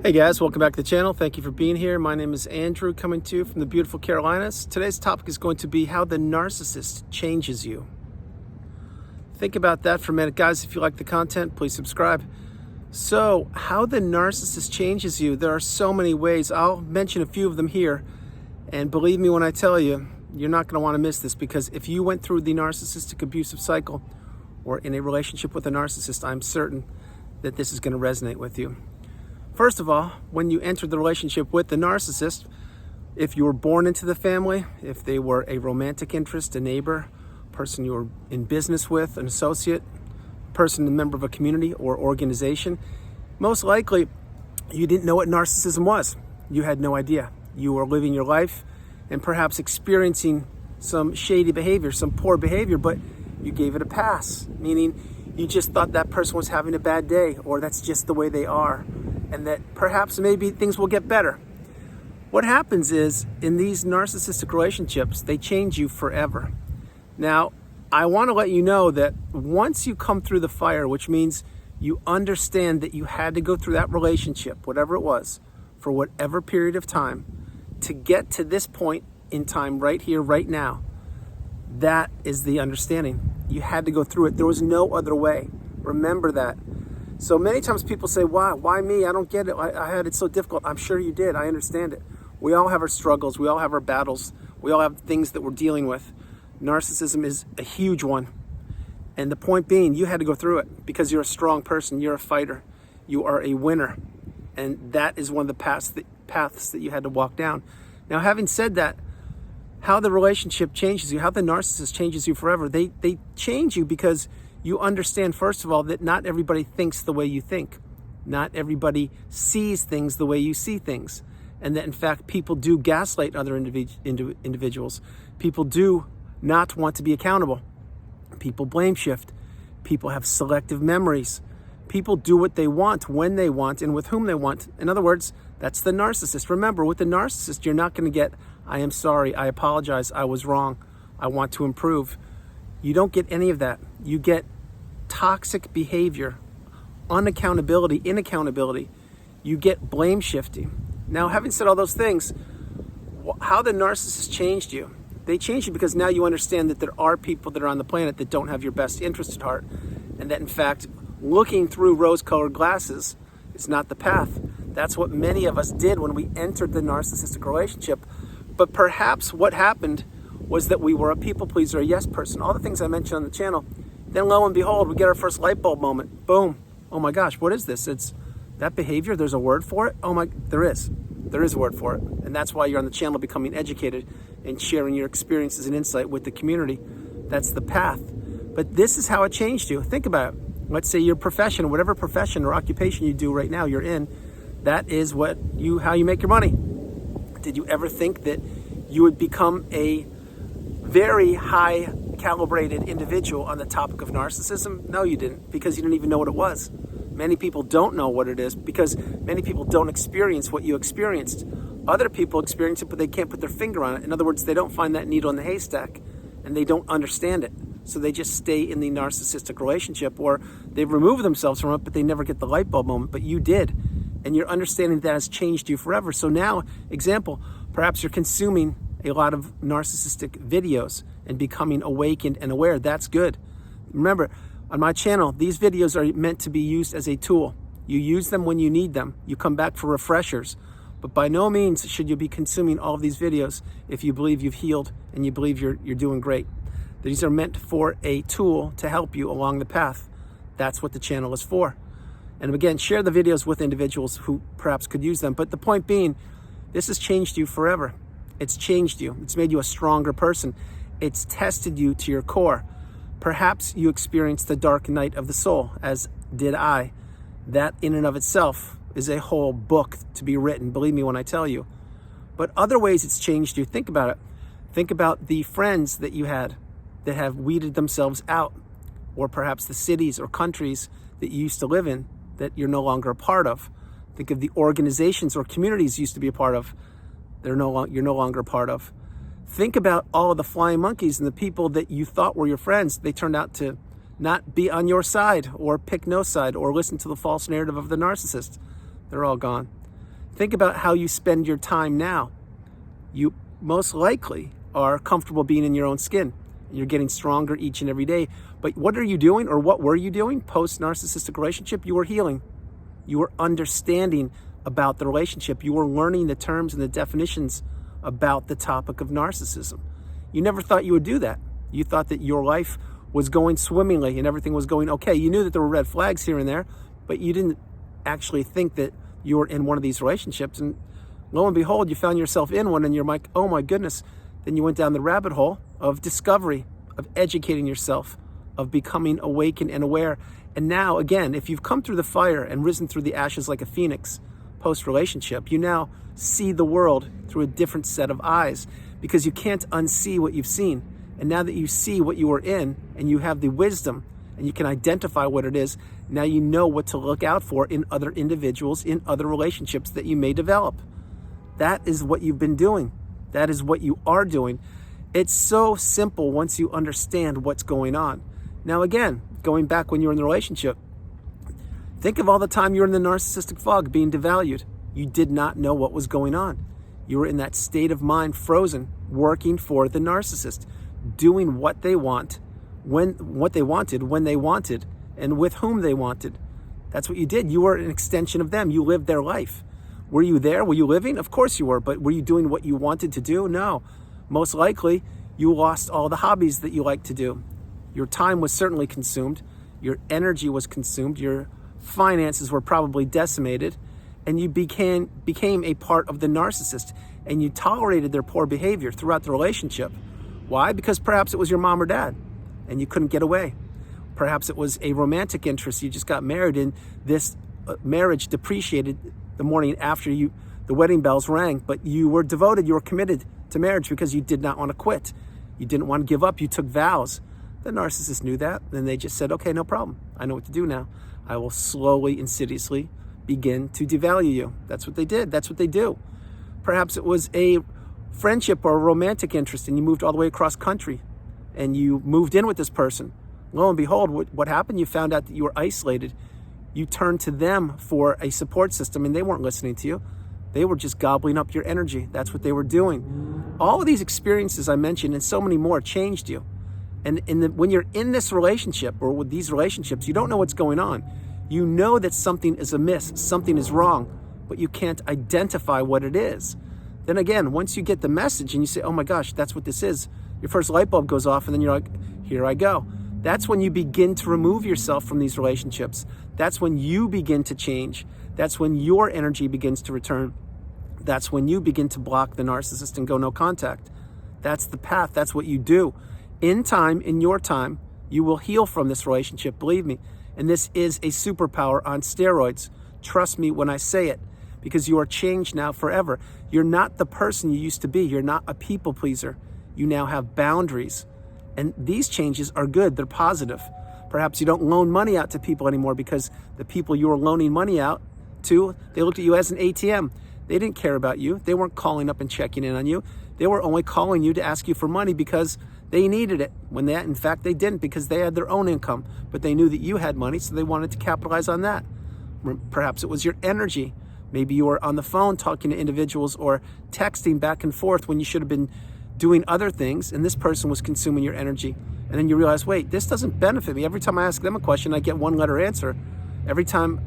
Hey guys, welcome back to the channel. Thank you for being here. My name is Andrew, coming to you from the beautiful Carolinas. Today's topic is going to be how the narcissist changes you. Think about that for a minute. Guys, if you like the content, please subscribe. So, how the narcissist changes you, there are so many ways. I'll mention a few of them here. And believe me when I tell you, you're not going to want to miss this, because if you went through the narcissistic abusive cycle or in a relationship with a narcissist, I'm certain that this is going to resonate with you. First of all, when you entered the relationship with the narcissist, if you were born into the family, if they were a romantic interest, a neighbor, person you were in business with, an associate, person, a member of a community or organization, most likely you didn't know what narcissism was. You had no idea. You were living your life and perhaps experiencing some shady behavior, some poor behavior, but you gave it a pass, meaning you just thought that person was having a bad day, or that's just the way they are, and that perhaps maybe things will get better. What happens is, in these narcissistic relationships, they change you forever. Now, I want to let you know that once you come through the fire, which means you understand that you had to go through that relationship, whatever it was, for whatever period of time, to get to this point in time right here, right now, that is the understanding. You had to go through it. There was no other way. Remember that. So many times people say, why me? I don't get it. I had it so difficult. I'm sure you did. I understand it. We all have our struggles. We all have our battles. We all have things that we're dealing with. Narcissism is a huge one. And the point being, you had to go through it because you're a strong person. You're a fighter. You are a winner. And that is one of the paths that you had to walk down. Now, having said that, how the relationship changes you, how the narcissist changes you forever, they change you because you understand, first of all, that not everybody thinks the way you think. Not everybody sees things the way you see things. And that, in fact, people do gaslight other individuals. People do not want to be accountable. People blame shift. People have selective memories. People do what they want, when they want, and with whom they want. In other words, that's the narcissist. Remember, with the narcissist, you're not going to get, I am sorry, I apologize, I was wrong, I want to improve. You don't get any of that. You get toxic behavior, unaccountability, inaccountability. You get blame shifting. Now, having said all those things, how the narcissist changed you? They changed you because now you understand that there are people that are on the planet that don't have your best interest at heart, and that, in fact, looking through rose-colored glasses is not the path. That's what many of us did when we entered the narcissistic relationship. But perhaps what happened was that we were a people pleaser, a yes person, all the things I mentioned on the channel. Then lo and behold, we get our first light bulb moment. Boom. Oh my gosh, what is this? It's that behavior. There's a word for it. There is a word for it. And that's why you're on the channel, becoming educated and sharing your experiences and insight with the community. That's the path. But this is how it changed you. Think about it. Let's say your profession, whatever profession or occupation you do right now, you're in, that is how you make your money. Did you ever think that you would become a very high calibrated individual on the topic of narcissism? No, you didn't, because you didn't even know what it was. Many people don't know what it is because many people don't experience what you experienced. Other people experience it, but they can't put their finger on it. In other words, they don't find that needle in the haystack, and they don't understand it. So they just stay in the narcissistic relationship, or they remove themselves from it, but they never get the light bulb moment. But you did, and your understanding that has changed you forever. So now, example, perhaps you're consuming a lot of narcissistic videos and becoming awakened and aware. That's good. Remember, on my channel, these videos are meant to be used as a tool. You use them when you need them. You come back for refreshers. But by no means should you be consuming all of these videos if you believe you've healed and you believe you're doing great. These are meant for a tool to help you along the path. That's what the channel is for. And again, share the videos with individuals who perhaps could use them. But the point being, this has changed you forever. It's changed you. It's made you a stronger person. It's tested you to your core. Perhaps you experienced the dark night of the soul, as did I. That in and of itself is a whole book to be written, believe me when I tell you. But other ways it's changed you. Think about it. Think about the friends that you had that have weeded themselves out, or perhaps the cities or countries that you used to live in that you're no longer a part of. Think of the organizations or communities you used to be a part of. You're no longer a part of. Think about all of the flying monkeys and the people that you thought were your friends. They turned out to not be on your side, or pick no side, or listen to the false narrative of the narcissist. They're all gone. Think about how you spend your time now. You most likely are comfortable being in your own skin. You're getting stronger each and every day. But what are you doing, or what were you doing post-narcissistic relationship? You were healing. You were understanding about the relationship. You were learning the terms and the definitions about the topic of narcissism. You never thought you would do that. You thought that your life was going swimmingly and everything was going okay. You knew that there were red flags here and there, but you didn't actually think that you were in one of these relationships. And lo and behold, you found yourself in one, and you're like, oh my goodness. Then you went down the rabbit hole of discovery, of educating yourself, of becoming awakened and aware. And now, again, if you've come through the fire and risen through the ashes like a phoenix post-relationship, you now see the world through a different set of eyes, because you can't unsee what you've seen. And now that you see what you were in, and you have the wisdom, and you can identify what it is, now you know what to look out for in other individuals, in other relationships that you may develop. That is what you've been doing. That is what you are doing. It's so simple once you understand what's going on. Now again, going back when you were in the relationship, think of all the time you were in the narcissistic fog, being devalued. You did not know what was going on. You were in that state of mind, frozen, working for the narcissist, doing what they want, when they wanted, and with whom they wanted. That's what you did. You were an extension of them. You lived their life. Were you there? Were you living? Of course you were, but were you doing what you wanted to do? No. Most likely, you lost all the hobbies that you like to do. Your time was certainly consumed. Your energy was consumed. Your finances were probably decimated. And you became a part of the narcissist. And you tolerated their poor behavior throughout the relationship. Why? Because perhaps it was your mom or dad, and you couldn't get away. Perhaps it was a romantic interest. You just got married, and this marriage depreciated the morning after the wedding bells rang, but you were devoted, you were committed to marriage because you did not want to quit. You didn't want to give up. You took vows. The narcissist knew that, and they just said, okay, no problem. I know what to do now. I will slowly, insidiously begin to devalue you. That's what they did. That's what they do. Perhaps it was a friendship or a romantic interest, and you moved all the way across country, and you moved in with this person. Lo and behold, what happened? You found out that you were isolated. You turned to them for a support system, and they weren't listening to you. They were just gobbling up your energy. That's what they were doing. All of these experiences I mentioned, and so many more, changed you. And when you're in this relationship, or with these relationships, you don't know what's going on. You know that something is amiss, something is wrong, but you can't identify what it is. Then again, once you get the message and you say, oh my gosh, that's what this is, your first light bulb goes off, and then you're like, here I go. That's when you begin to remove yourself from these relationships. That's when you begin to change. That's when your energy begins to return. That's when you begin to block the narcissist and go no contact. That's the path. That's what you do. In time, in your time, you will heal from this relationship, believe me. And this is a superpower on steroids. Trust me when I say it, because you are changed now forever. You're not the person you used to be. You're not a people pleaser. You now have boundaries. And these changes are good. They're positive. Perhaps you don't loan money out to people anymore because the people you were loaning money out to, they looked at you as an ATM. They didn't care about you. They weren't calling up and checking in on you. They were only calling you to ask you for money because they needed it, when in fact they didn't, because they had their own income, but they knew that you had money, so they wanted to capitalize on that. Perhaps it was your energy. Maybe you were on the phone talking to individuals or texting back and forth when you should have been doing other things, and this person was consuming your energy. And then you realize, wait, this doesn't benefit me. Every time I ask them a question, I get one letter answer. Every time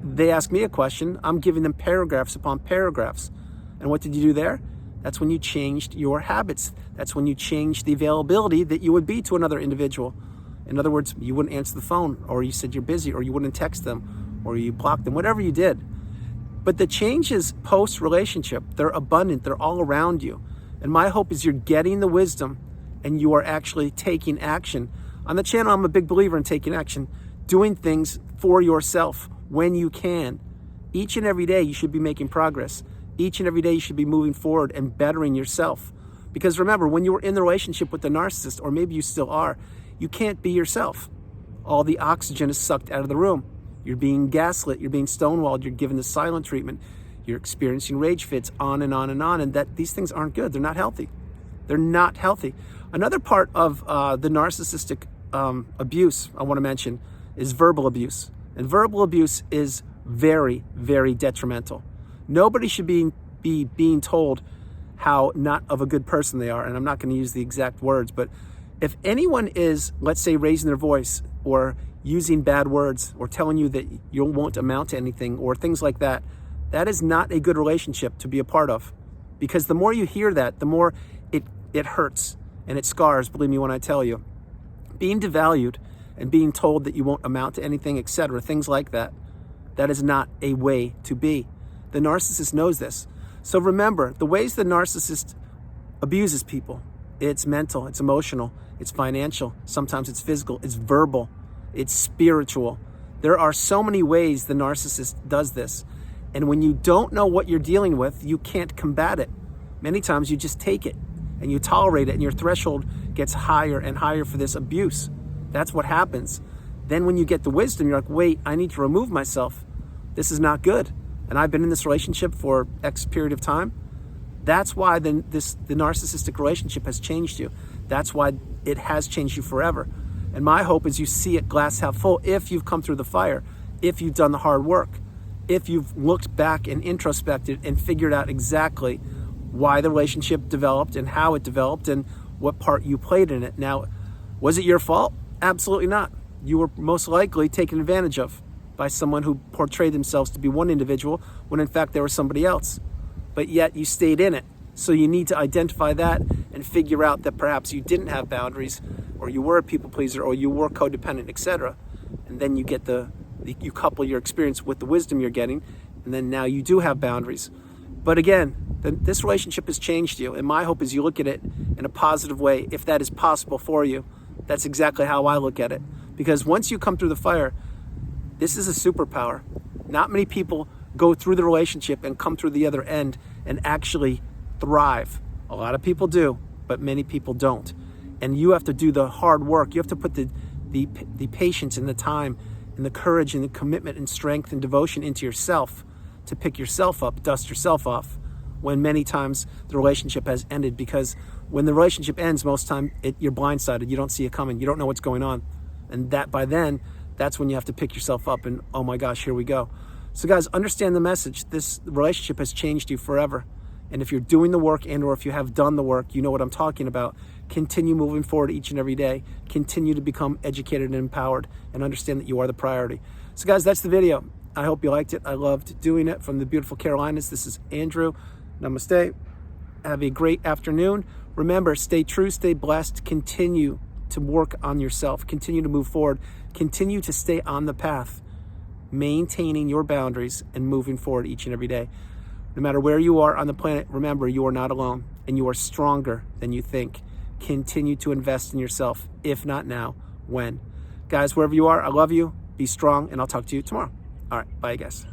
they ask me a question, I'm giving them paragraphs upon paragraphs. And what did you do there? That's when you changed your habits. That's when you changed the availability that you would be to another individual. In other words, you wouldn't answer the phone, or you said you're busy, or you wouldn't text them, or you blocked them, whatever you did. But the changes post-relationship, they're abundant. They're all around you. And my hope is you're getting the wisdom and you are actually taking action. On the channel, I'm a big believer in taking action, doing things for yourself when you can. Each and every day, you should be making progress. Each and every day, you should be moving forward and bettering yourself. Because remember, when you were in the relationship with the narcissist, or maybe you still are, you can't be yourself. All the oxygen is sucked out of the room. You're being gaslit, you're being stonewalled, you're given the silent treatment, you're experiencing rage fits, on and on and on, and that these things aren't good. They're not healthy. They're not healthy. Another part of the narcissistic abuse I want to mention is verbal abuse. And verbal abuse is very, very detrimental. Nobody should be being told how not of a good person they are. And I'm not going to use the exact words, but if anyone is, let's say, raising their voice or using bad words or telling you that you won't amount to anything or things like that, that is not a good relationship to be a part of. Because the more you hear that, the more it hurts and it scars, believe me when I tell you. Being devalued and being told that you won't amount to anything, etc., things like that, that is not a way to be. The narcissist knows this. So remember, the ways the narcissist abuses people, it's mental, it's emotional, it's financial, sometimes it's physical, it's verbal, it's spiritual. There are so many ways the narcissist does this. And when you don't know what you're dealing with, you can't combat it. Many times you just take it and you tolerate it, and your threshold gets higher and higher for this abuse. That's what happens. Then when you get the wisdom, you're like, wait, I need to remove myself. This is not good. And I've been in this relationship for X period of time. That's why the narcissistic relationship has changed you. That's why it has changed you forever. And my hope is you see it glass half full if you've come through the fire, if you've done the hard work, if you've looked back and introspected and figured out exactly why the relationship developed and how it developed and what part you played in it. Now, was it your fault? Absolutely not. You were most likely taken advantage of by someone who portrayed themselves to be one individual when in fact they were somebody else. But yet you stayed in it. So you need to identify that and figure out that perhaps you didn't have boundaries, or you were a people pleaser, or you were codependent, etc. And then you get you couple your experience with the wisdom you're getting, and then now you do have boundaries. But again, this relationship has changed you, and my hope is you look at it in a positive way, if that is possible for you. That's exactly how I look at it. Because once you come through the fire, this is a superpower. Not many people go through the relationship and come through the other end and actually thrive. A lot of people do, but many people don't. And you have to do the hard work. You have to put the patience and the time and the courage and the commitment and strength and devotion into yourself to pick yourself up, dust yourself off, when many times the relationship has ended. Because when the relationship ends, most time you're blindsided. You don't see it coming. You don't know what's going on. And that by then, that's when you have to pick yourself up and, oh my gosh, here we go. So guys, understand the message. This relationship has changed you forever. And if you're doing the work and or if you have done the work, you know what I'm talking about. Continue moving forward each and every day. Continue to become educated and empowered and understand that you are the priority. So guys, that's the video. I hope you liked it. I loved doing it from the beautiful Carolinas. This is Andrew. Namaste. Have a great afternoon. Remember, stay true, stay blessed. Continue to work on yourself. Continue to move forward. Continue to stay on the path, maintaining your boundaries and moving forward each and every day. No matter where you are on the planet, remember, you are not alone and you are stronger than you think. Continue to invest in yourself. If not now, when? Guys, wherever you are, I love you. Be strong, and I'll talk to you tomorrow. All right, bye, guys.